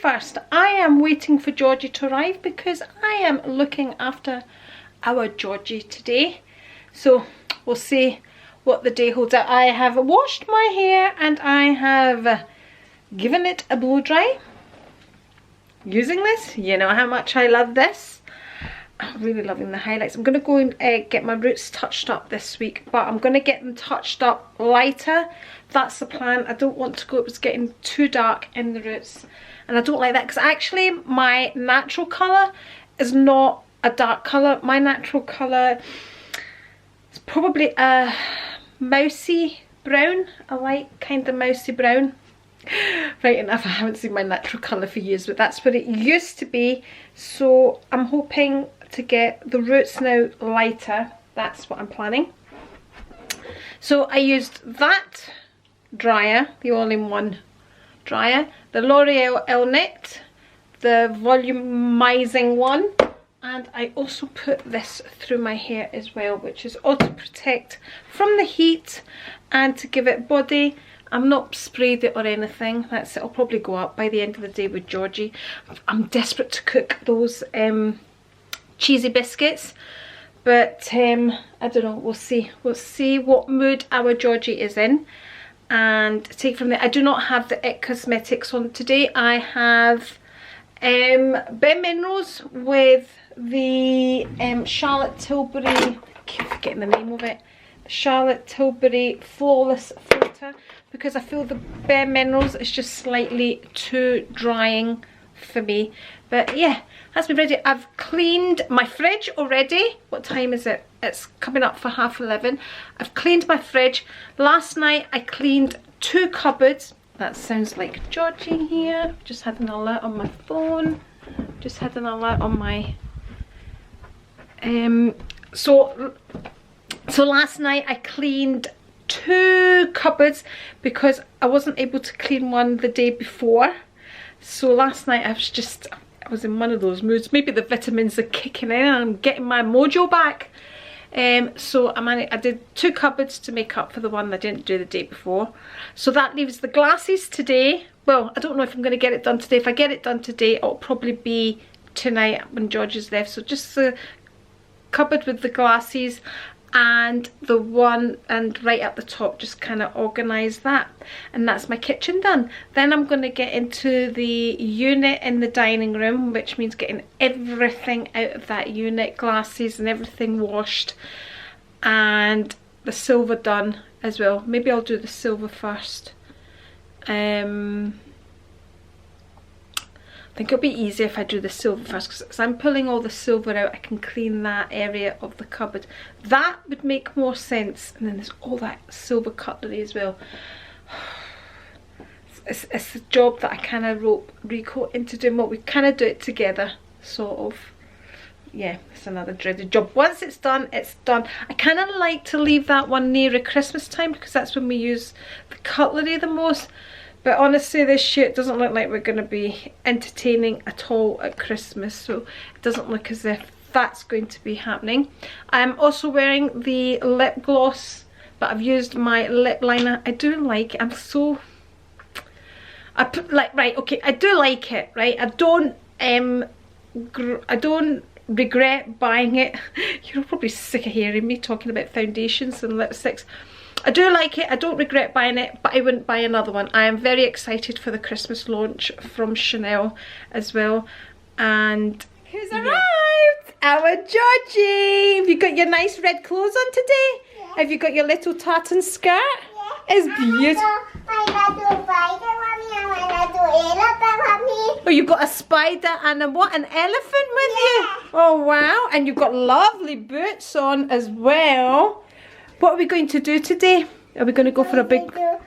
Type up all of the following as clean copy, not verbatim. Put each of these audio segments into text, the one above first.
first, I am waiting for Georgie to arrive because I am looking after our Georgie today. So we'll see what the day holds out. I have washed my hair and I have given it a blow dry using this. You know how much I love this. I'm really loving the highlights. I'm going to go and get my roots touched up this week, but I'm going to get them touched up lighter. That's the plan. I don't want to go, it was getting too dark in the roots, and I don't like that because actually my natural colour is not a dark colour. My natural colour is probably a mousy brown, a light kind of mousy brown. Right enough, I haven't seen my natural colour for years, but that's what it used to be. So I'm hoping to get the roots now lighter. That's what I'm planning. So I used that dryer, the all-in-one dryer, the L'Oreal Elnett, the volumizing one, and I also put this through my hair as well, which is all to protect from the heat and to give it body. I'm not sprayed it or anything. That's it. I'll probably go up by the end of the day with Georgie. I'm desperate to cook those cheesy biscuits, but I don't know. We'll see. We'll see what mood our Georgie is in and take from there. I do not have the It Cosmetics on today. I have Bare Minerals with the Charlotte Tilbury. I keep forgetting the name of it. Charlotte Tilbury Flawless Filter, because I feel the Bare Minerals is just slightly too drying for me. But yeah, that's me ready. I've cleaned my fridge already. What time is it? It's coming up for 11:30. I've cleaned my fridge. Last night I cleaned 2 cupboards. That sounds like Georgie here. Just had an alert on my phone. Just had an alert on my So last night I cleaned 2 cupboards because I wasn't able to clean one the day before. So last night I was in one of those moods. Maybe the vitamins are kicking in and I'm getting my mojo back. So I did 2 cupboards to make up for the one I didn't do the day before. So that leaves the glasses today. Well, I don't know if I'm going to get it done today. If I get it done today, it'll probably be tonight when George is left. So just the cupboard with the glasses and the one and right at the top, just kind of organize that, and that's my kitchen done. Then I'm going to get into the unit in the dining room, which means getting everything out of that unit, glasses and everything washed, and the silver done as well. Maybe I'll do the silver first. I think it'll be easier if I do the silver first, because as I'm pulling all the silver out, I can clean that area of the cupboard. That would make more sense. And then there's all that silver cutlery as well. It's a job that I kind of rope Rico into doing, but we kind of do it together, sort of. Yeah, it's another dreaded job. Once it's done, it's done. I kind of like to leave that one nearer Christmas time, because that's when we use the cutlery the most. But honestly, this year it doesn't look like we're going to be entertaining at all at Christmas, so it doesn't look as if that's going to be happening. I'm also wearing the lip gloss, but I've used my lip liner. I do like it. I do like it, right? I don't regret buying it. You're probably sick of hearing me talking about foundations and lipsticks. I do like it. I don't regret buying it, but I wouldn't buy another one. I am very excited for the Christmas launch from Chanel as well. And who's arrived? Our Georgie. Have you got your nice red clothes on today? Yeah. Have you got your little tartan skirt? Yeah. It's beautiful. Oh, you've got a spider and a what? An elephant with you? Oh wow. And you've got lovely boots on as well. What are we going to do today? Are we going to go for a big walk?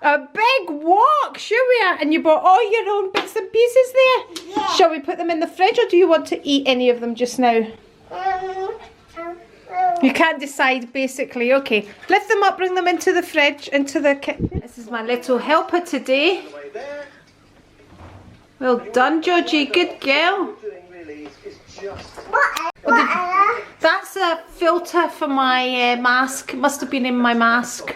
A big walk, sure we are. And you bought all your own bits and pieces there? Yeah. Shall we put them in the fridge, or do you want to eat any of them just now? You can't decide, basically. Okay, lift them up, bring them into the fridge, into the kitchen. This is my little helper today. Well done, Georgie. Good girl. That's a filter for my mask. It must have been in my mask.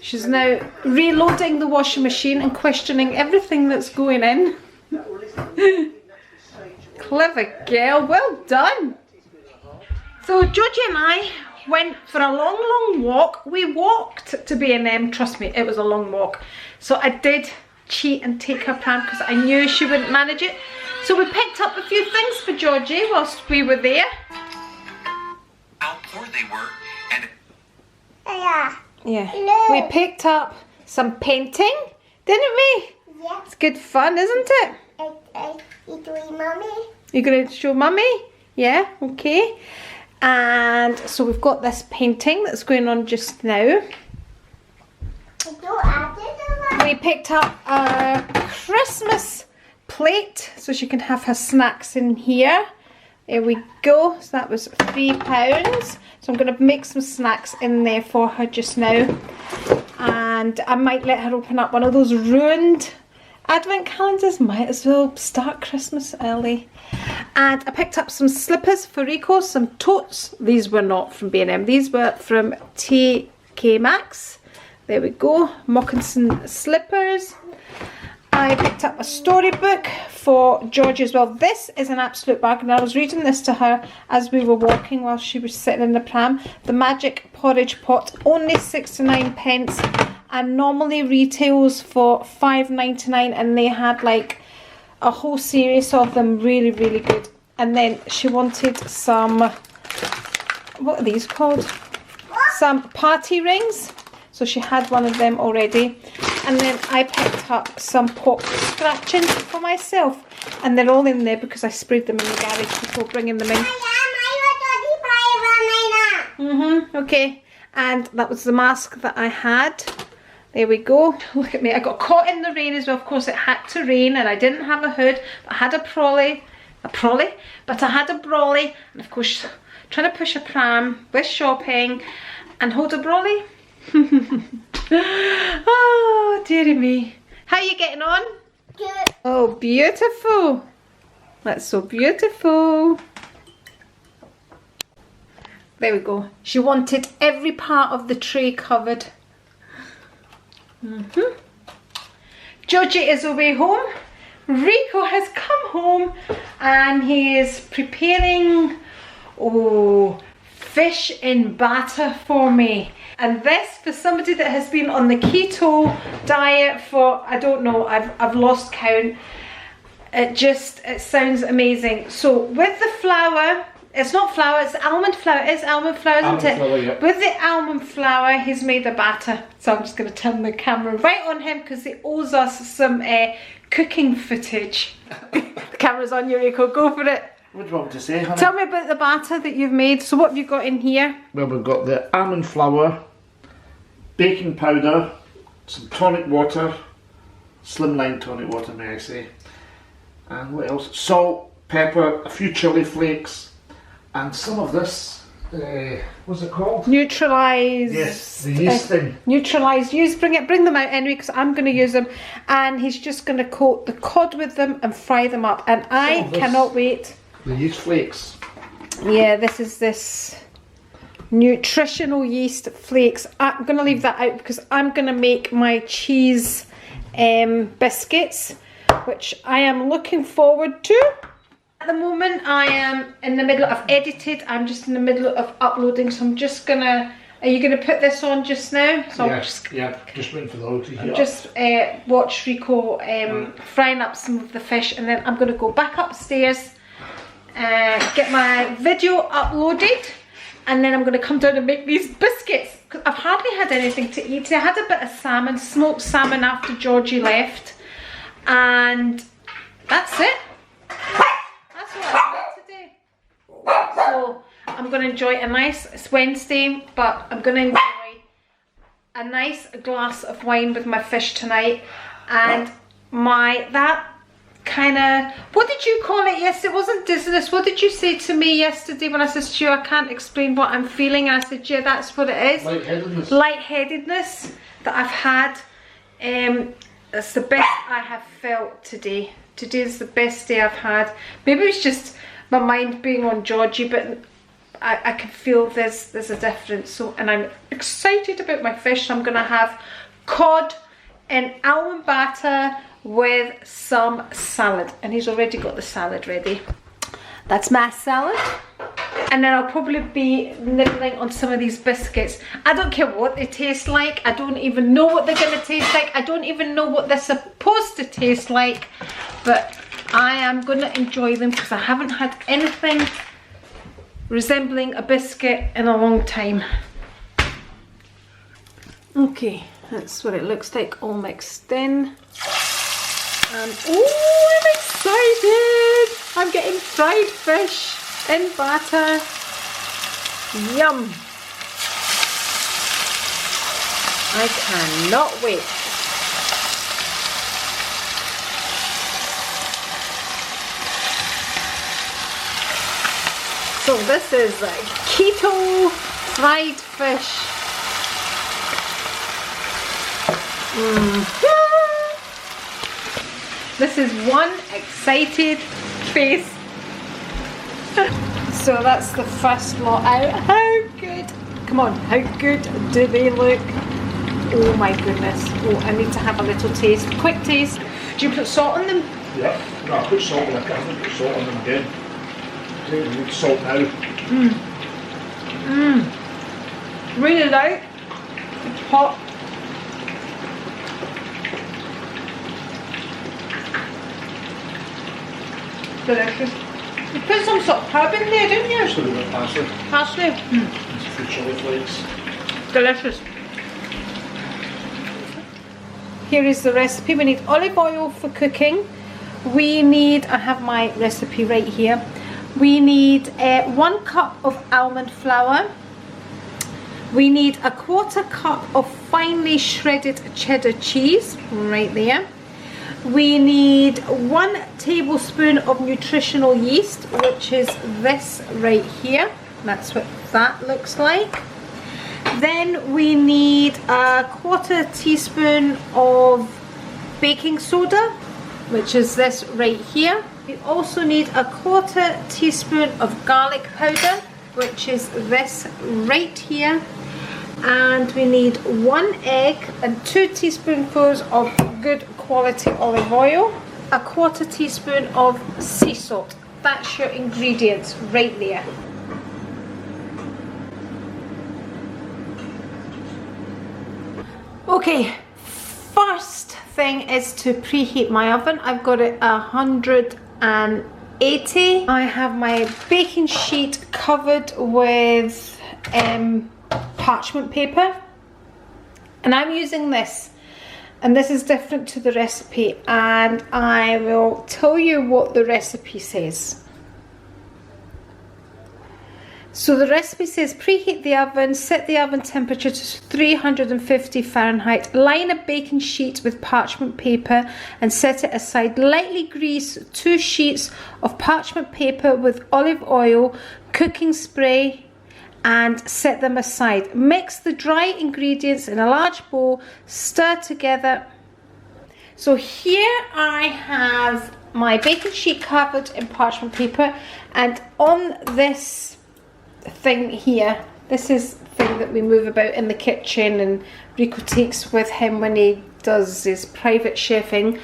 She's now reloading the washing machine and questioning everything that's going in. Clever girl, well done. So Georgie and I went for a long walk. We walked to B&M, trust me, it was a long walk. So I did cheat and take her pram because I knew she wouldn't manage it. So we picked up a few things for Georgie whilst we were there. How poor they were, and yeah, we picked up some painting, didn't we? Yeah. It's good fun, isn't it? You doing, Mommy? You're going to show Mummy? Yeah, okay. And so we've got this painting that's going on just now. We picked up a Christmas plate so she can have her snacks in here. There we go. So that was £3. So I'm going to make some snacks in there for her just now. And I might let her open up one of those ruined advent calendars. Might as well start Christmas early. And I picked up some slippers for Rico, some totes. These were not from B&M. These were from TK Maxx. There we go. Moccasin slippers. I picked up a storybook for Georgie as well. This is an absolute bargain. I was reading this to her as we were walking while she was sitting in the pram. The Magic Porridge Pot, only 69p, and normally retails for £5.99, and they had like a whole series of them, really good. And then she wanted some, what are these called? Some party rings. So she had one of them already. And then I picked up some pop scratchings for myself. And they're all in there because I sprayed them in the garage before bringing them in. Okay. And that was the mask that I had. There we go. Look at me. I got caught in the rain as well. Of course, it had to rain and I didn't have a hood. But I had a brolly. But I had a brolly. And of course, trying to push a pram with shopping and hold a brolly. Oh, dearie me. How are you getting on? Good. Oh, beautiful. That's so beautiful. There we go. She wanted every part of the tray covered. Georgie is away home. Rico has come home and he is preparing, fish in batter for me. And this, for somebody that has been on the keto diet for, I don't know, I've lost count. It sounds amazing. So with the flour, it's not flour, it's almond flour. It is almond flour, isn't it? Flour, yeah. With the almond flour, he's made a batter. So I'm just going to turn the camera right on him because he owes us some cooking footage. The camera's on you, Rico. Go for it. What do you want to say, honey? Tell me about the batter that you've made. So what have you got in here? Well, we've got the almond flour, baking powder, some tonic water, slimline tonic water, may I say. And what else? Salt, pepper, a few chili flakes, and some of this, what's it called? Neutralise. Yes, the yeast thing. Neutralise. Bring them out anyway because I'm going to use them. And he's just going to coat the cod with them and fry them up. And I cannot wait. The yeast flakes. Yeah, this nutritional yeast flakes. I'm going to leave that out because I'm going to make my cheese biscuits, which I am looking forward to. At the moment I am in the middle of edited. I'm just in the middle of uploading, so I'm just gonna, are you gonna put this on just now? So yeah, just waiting for the load to heat up. Just watch Rico frying up some of the fish, and then I'm gonna go back upstairs, get my video uploaded, and then I'm gonna come down and make these biscuits because I've hardly had anything to eat. I had a bit of salmon, smoked salmon after Georgie left, and that's it. That's what I had today. So I'm going to enjoy a nice, it's Wednesday, but I'm going to enjoy a nice glass of wine with my fish tonight. And that kind of, what did you call it yesterday? It wasn't dizziness. What did you say to me yesterday when I said to you, I can't explain what I'm feeling? And I said, yeah, that's what it is. Lightheadedness. Lightheadedness that I've had. That's the best I have felt today. Today's the best day I've had. Maybe it's just my mind being on Georgie, but I can feel there's a difference. So, and I'm excited about my fish. So I'm gonna have cod in almond batter with some salad, and he's already got the salad ready. That's my salad. And then I'll probably be nibbling on some of these biscuits. I don't care what they taste like. I don't even know what they're gonna taste like. I don't even know what they're supposed to taste like, but I am gonna enjoy them because I haven't had anything resembling a biscuit in a long time. Okay, that's what it looks like all mixed in. And oh, I'm excited! I'm getting fried fish in batter. Yum! I cannot wait. So this is like keto fried fish. This is one excited face. So that's the first lot out. How good? Come on, how good do they look? Oh my goodness. Oh, I need to have a little taste. Quick taste. Do you put salt on them? Yeah, no, I put salt on them. I haven't put salt on them again. I need salt now. Really light. It's hot. Delicious. You put some sort of herb in there, didn't you? Just a little bit of parsley. Parsley. Some fruit chili flakes. Delicious. Here is the recipe. We need olive oil for cooking. We need, I have my recipe right here. We need 1 cup of almond flour. We need a 1/4 cup of finely shredded cheddar cheese, right there. We need 1 tablespoon of nutritional yeast, which is this right here. That's what that looks like. Then we need a 1/4 teaspoon of baking soda, which is this right here. We also need a 1/4 teaspoon of garlic powder, which is this right here. And we need 1 egg and 2 teaspoonfuls of good quality olive oil, a 1/4 teaspoon of sea salt. That's your ingredients right there. Okay, first thing is to preheat my oven. I've got it 180. I have my baking sheet covered with parchment paper, and I'm using this, and this is different to the recipe, and I will tell you what the recipe says. So the recipe says preheat the oven, set the oven temperature to 350 Fahrenheit, line a baking sheet with parchment paper and set it aside. Lightly grease 2 sheets of parchment paper with olive oil, cooking spray, and set them aside. Mix the dry ingredients in a large bowl, stir together. So here I have my baking sheet covered in parchment paper, and on this thing here, this is the thing that we move about in the kitchen and Rico takes with him when he does his private chefing,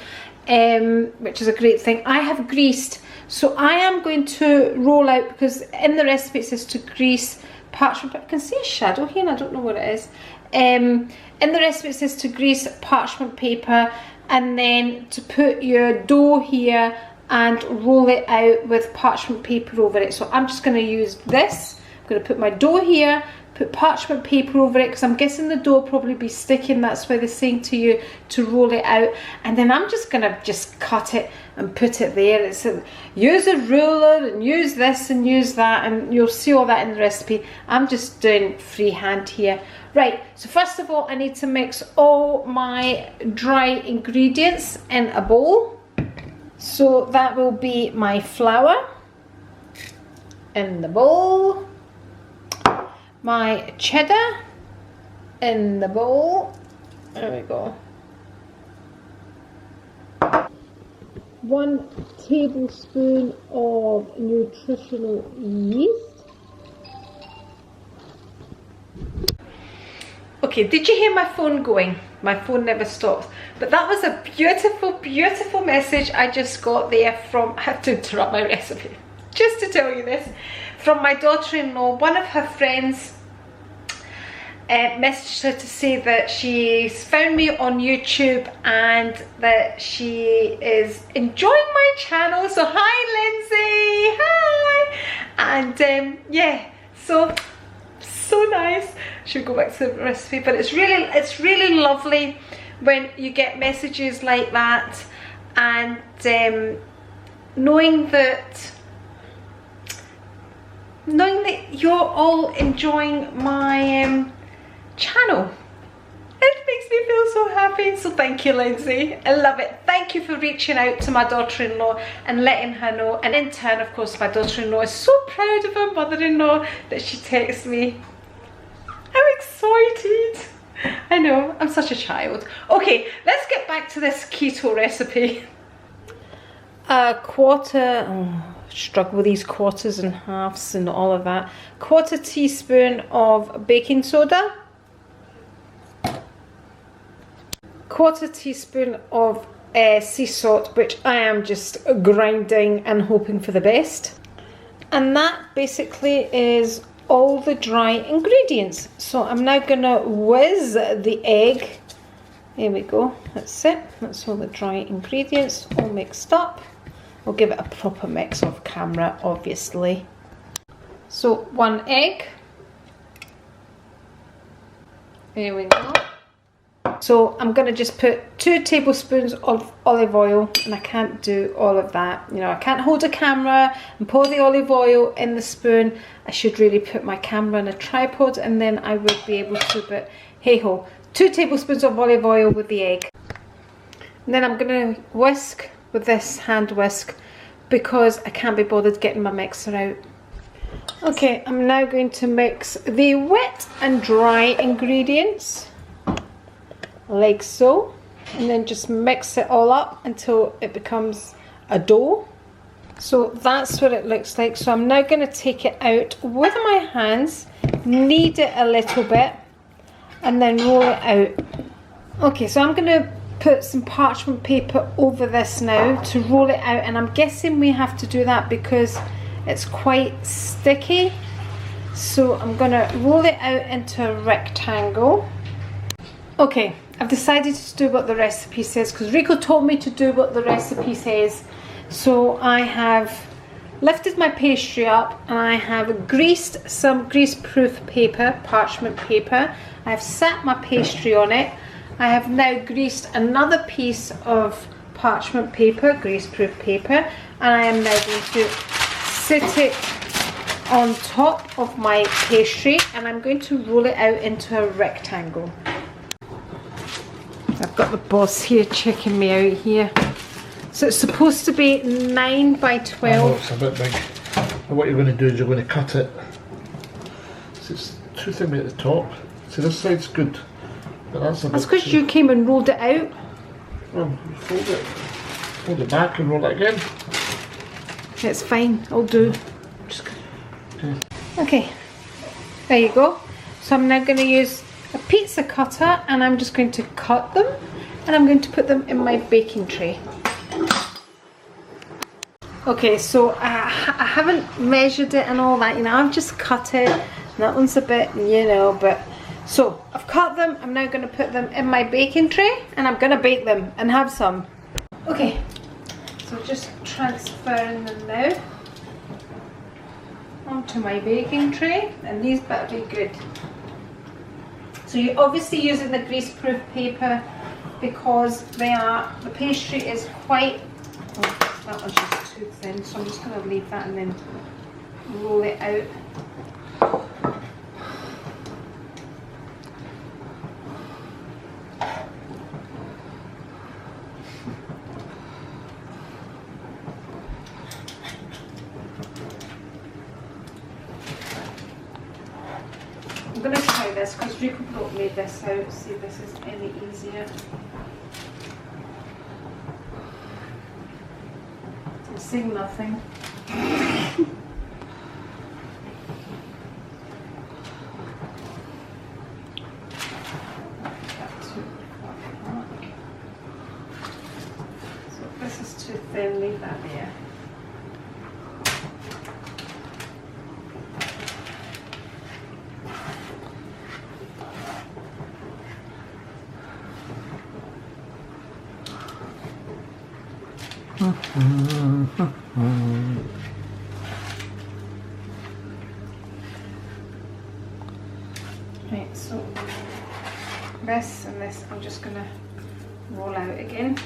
which is a great thing. I have greased, so I am going to roll out, because in the recipe it says to grease parchment paper. I can see a shadow here and I don't know what it is. In the recipe it says to grease parchment paper, and then to put your dough here and roll it out with parchment paper over it. So I'm just going to use this. I'm going to put my dough here, put parchment paper over it, because I'm guessing the dough will probably be sticking. That's why they're saying to you to roll it out. And then I'm just going to cut it and put it there. It's use a ruler and use this and use that, and you'll see all that in the recipe. I'm just doing freehand here. Right, so first of all I need to mix all my dry ingredients in a bowl. So that will be my flour in the bowl, my cheddar in the bowl, there we go, 1 tablespoon of nutritional yeast, Okay, did you hear my phone going? My phone never stops. But that was a beautiful, beautiful message I just got there from, I have to interrupt my recipe, just to tell you this, from my daughter-in-law. One of her friends messaged her to say that she's found me on YouTube and that she is enjoying my channel. So hi Lindsay, hi! And yeah, so nice. Should go back to the recipe, but it's really lovely when you get messages like that, and knowing that you're all enjoying my channel. It makes me feel so happy. So thank you, Lindsay. I love it. Thank you for reaching out to my daughter-in-law and letting her know. And in turn, of course, my daughter-in-law is so proud of her mother-in-law that she texts me. I'm excited. I know, I'm such a child. Okay, let's get back to this keto recipe. A quarter, struggle with these quarters and halves and all of that. Quarter teaspoon of baking soda. Quarter teaspoon of sea salt, which I am just grinding and hoping for the best. And that basically is all the dry ingredients. So I'm now gonna whiz the egg. There we go, that's it. That's all the dry ingredients all mixed up. We'll give it a proper mix off camera, obviously. So 1 egg. There we go. So I'm going to just put 2 tablespoons of olive oil, and I can't do all of that. You know, I can't hold a camera and pour the olive oil in the spoon. I should really put my camera on a tripod and then I would be able to, but hey ho. 2 tablespoons of olive oil with the egg. And then I'm going to whisk with this hand whisk because I can't be bothered getting my mixer out. Okay, I'm now going to mix the wet and dry ingredients. Like so, and then just mix it all up until it becomes a dough. So that's what it looks like. So I'm now going to take it out with my hands, knead it a little bit, and then roll it out. Okay, so I'm going to put some parchment paper over this now to roll it out, and I'm guessing we have to do that because it's quite sticky. So I'm going to roll it out into a rectangle. Okay, I've decided to do what the recipe says because Rico told me to do what the recipe says. So I have lifted my pastry up and I have greased some grease-proof paper, parchment paper. I have sat my pastry on it. I have now greased another piece of parchment paper, grease-proof paper, and I am now going to sit it on top of my pastry and I'm going to roll it out into a rectangle. I've got the boss here checking me out here. So it's supposed to be 9 by 12. Oh, it's a bit big. And what you're going to do is you're going to cut it. So it's too thin at the top. So this side's good. But that's because you came and rolled it out. Well, fold it back and roll it again. It's fine, I'll do. Okay, there you go. So I'm now going to use a pizza cutter and I'm just going to cut them and I'm going to put them in my baking tray. Okay, so I haven't measured it and all that, you know, I've just cut it. That one's a bit, you know, but so I've cut them. I'm now going to put them in my baking tray and I'm going to bake them and have some. Okay, so just transferring them now onto my baking tray, and these better be good. So you're obviously using the grease-proof paper because the pastry is quite, oh, that one's just too thin, so I'm just going to leave that and then roll it out. I'm going to try this because Rico brought me this out, see if this is any easier. I'm seeing nothing. Right, so this and this I'm just going to roll out again.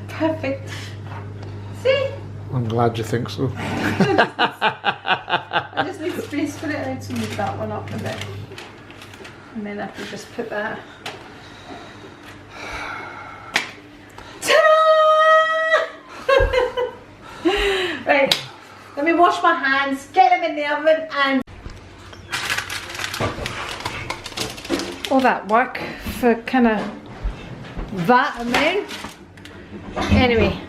Perfect. See? I'm glad you think so. I just need space for it. I need to move that one up a bit. And then I can just put that. Ta-da! Right, let me wash my hands, get them in the oven, and all that work for kind of that amount. Anyway,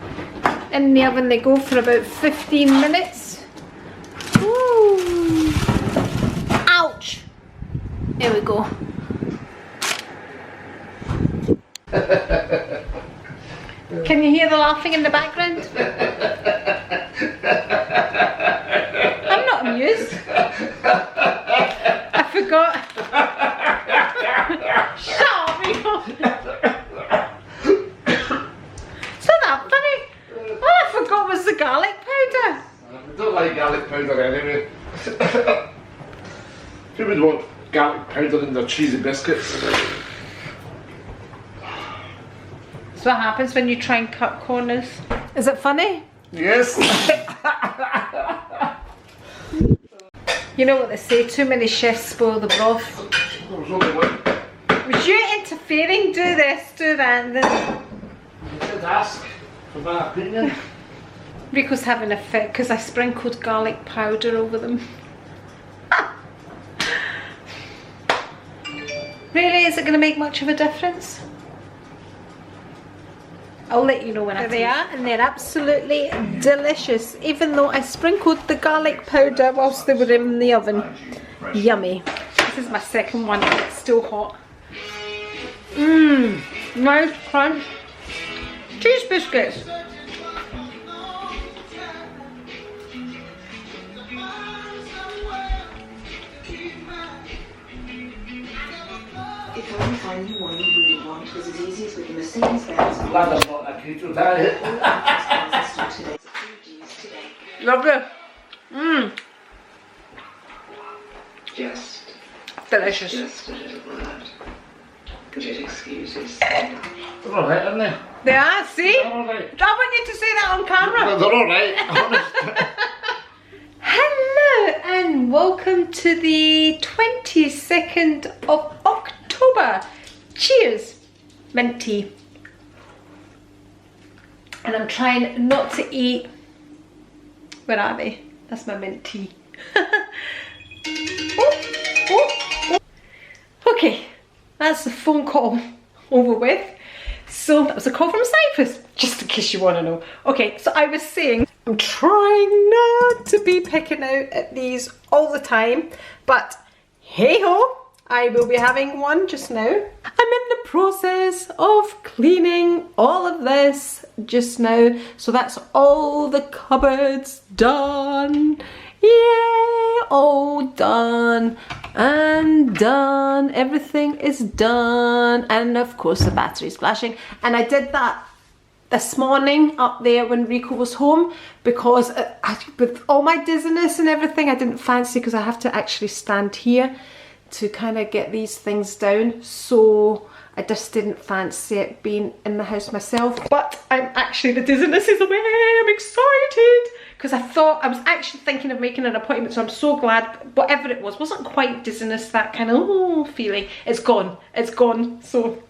in the oven they go for about 15 minutes. Ooh. Ouch! There we go. Can you hear the laughing in the background? I'm not amused. I forgot. Shut up, Rico. All I forgot was the garlic powder. I don't like garlic powder anyway. Who would want garlic powder in their cheesy biscuits? That's what happens when you try and cut corners. Is it funny? Yes. You know what they say, too many chefs spoil the broth. There was only one. Was you interfering? Do this, do that, and then... You did ask for my opinion. Rico's having a fit because I sprinkled garlic powder over them. Really, is it going to make much of a difference? I'll let you know when I taste. There they are, and they're absolutely delicious, even though I sprinkled the garlic powder whilst they were in the oven. Yummy. This is my second one, and it's still hot. Mmm, nice crunch. Cheese biscuits. If I can find you one you really want, it was as easy as with the Mercedes-Benz. I'm glad I'm not a keto diet. Lovely. Mmm. Just Delicious. a little word. But it excuses. They're alright, aren't they? They are, see? They're alright. I want you to say that on camera. They're alright, honest. Hello and welcome to the 22nd of October. Cheers, mint tea. And I'm trying not to eat. Where are they? That's my mint tea. Okay, that's the phone call over with. So that was a call from Cyprus, just in case you want to know. Okay, so I was saying I'm trying not to be picking out at these all the time, but hey ho, I will be having one just now. I'm in the process of cleaning all of this just now, so that's all the cupboards done. Yeah, all done and done. Everything is done, and of course the battery's flashing. And I did that this morning up there when Rico was home because with all my dizziness and everything, I didn't fancy, because I have to actually stand here to kind of get these things down, so I just didn't fancy it being in the house myself. But I'm actually, the dizziness is away. I'm excited because I thought, I was actually thinking of making an appointment, so I'm so glad. Whatever it was, wasn't quite dizziness, that kind of feeling. It's gone, so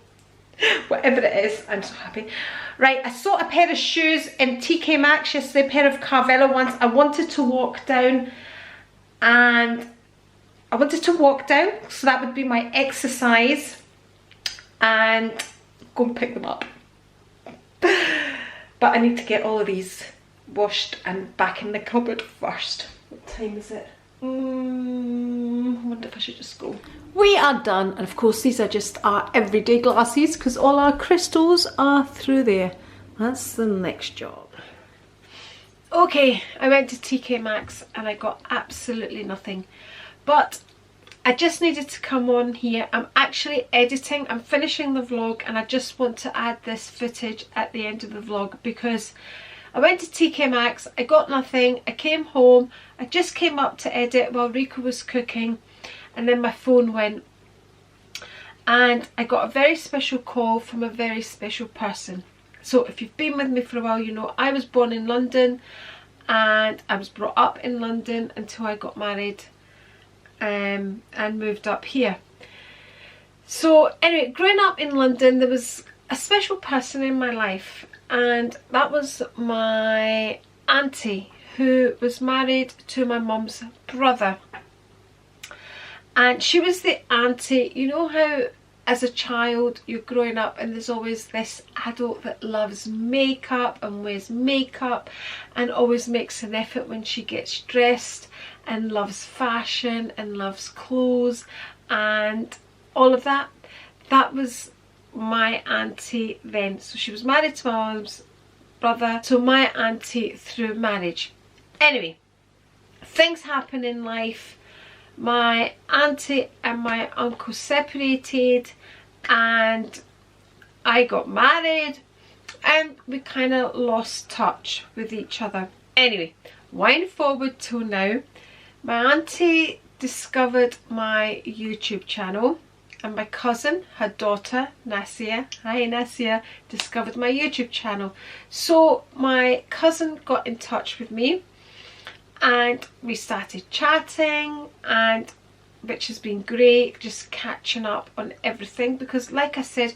whatever it is, I'm so happy. Right, I saw a pair of shoes in TK Maxx yesterday, a pair of Carvela ones. I wanted to walk down, so that would be my exercise, and go and pick them up. But I need to get all of these washed and back in the cupboard first. What time is it? I wonder if I should just go. We are done, and of course these are just our everyday glasses because all our crystals are through there. That's the next job. Okay, I went to TK Maxx and I got absolutely nothing, but I just needed to come on here. I'm actually editing, I'm finishing the vlog, and I just want to add this footage at the end of the vlog because I went to TK Maxx, I got nothing, I came home, I just came up to edit while Rika was cooking, and then my phone went and I got a very special call from a very special person. So if you've been with me for a while, you know I was born in London and I was brought up in London until I got married and moved up here. So anyway, growing up in London, there was a special person in my life, and that was my auntie, who was married to my mum's brother. And she was the auntie, you know how as a child you're growing up and there's always this adult that loves makeup and wears makeup and always makes an effort when she gets dressed and loves fashion and loves clothes and all of that. That was my auntie then. So she was married to my mum's brother, so my auntie through marriage. Anyway, things happen in life. My auntie and my uncle separated and I got married and we kind of lost touch with each other. Anyway, wind forward till now. My auntie discovered my YouTube channel, and my cousin, her daughter Nasia, hi Nasia, discovered my YouTube channel. So my cousin got in touch with me and we started chatting, and which has been great, just catching up on everything because like I said,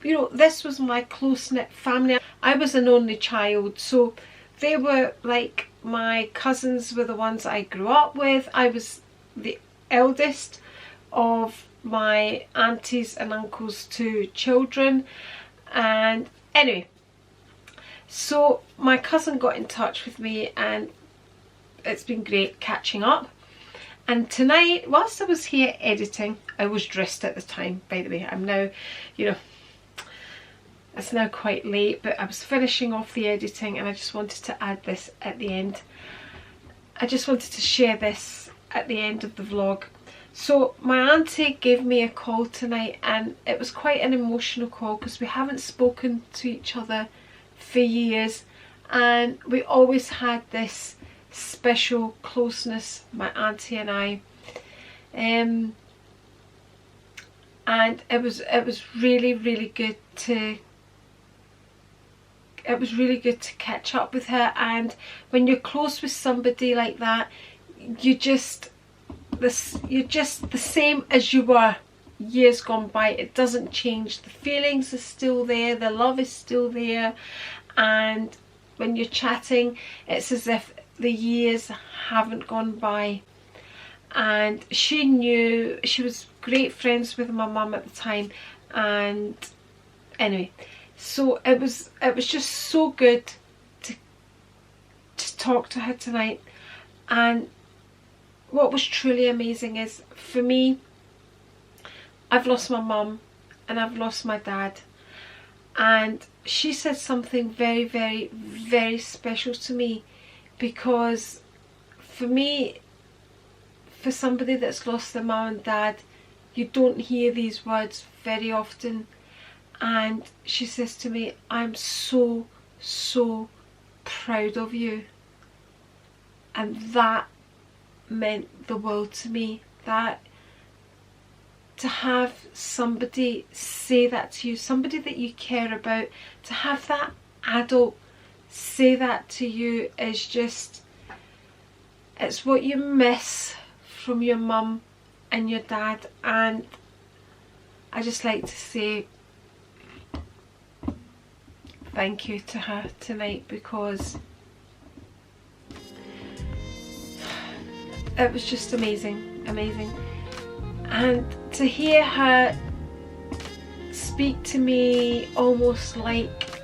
you know, this was my close-knit family. I was an only child, so they were like my cousins were the ones I grew up with. I was the eldest of my aunties and uncles' 2 children, and anyway, so my cousin got in touch with me and it's been great catching up. And tonight, whilst I was here editing, I was dressed at the time, by the way. I'm now, you know, it's now quite late, but I was finishing off the editing and I just wanted to add this at the end. I just wanted to share this at the end of the vlog. So my auntie gave me a call tonight and it was quite an emotional call because we haven't spoken to each other for years and we always had this special closeness, my auntie and I, and it was really good to catch up with her. And when you're close with somebody like that, you're just the same as you were years gone by. It doesn't change. The feelings are still there, the love is still there, and when you're chatting it's as if the years haven't gone by. And she knew, she was great friends with my mum at the time, and anyway, so it was just so good to talk to her tonight. And what was truly amazing is, for me, I've lost my mum and I've lost my dad, and she said something very special to me, because for me, for somebody that's lost their mum and dad, you don't hear these words very often. And she says to me, I'm so proud of you. And that meant the world to me. That to have somebody say that to you, somebody that you care about, to have that adult say that to you is just, it's what you miss from your mum and your dad. And I just like to say thank you to her tonight, because it was just amazing. And to hear her speak to me almost like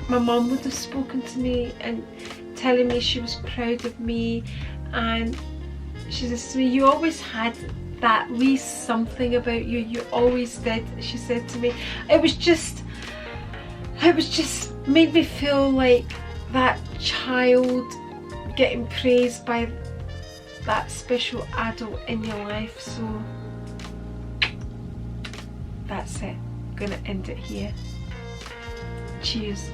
my mum would have spoken to me, and telling me she was proud of me, and she says to me, you always had that wee something about you, you always did, she said to me. It was just made me feel like that child getting praised by that special adult in your life. So that's it, I'm gonna end it here. Cheers.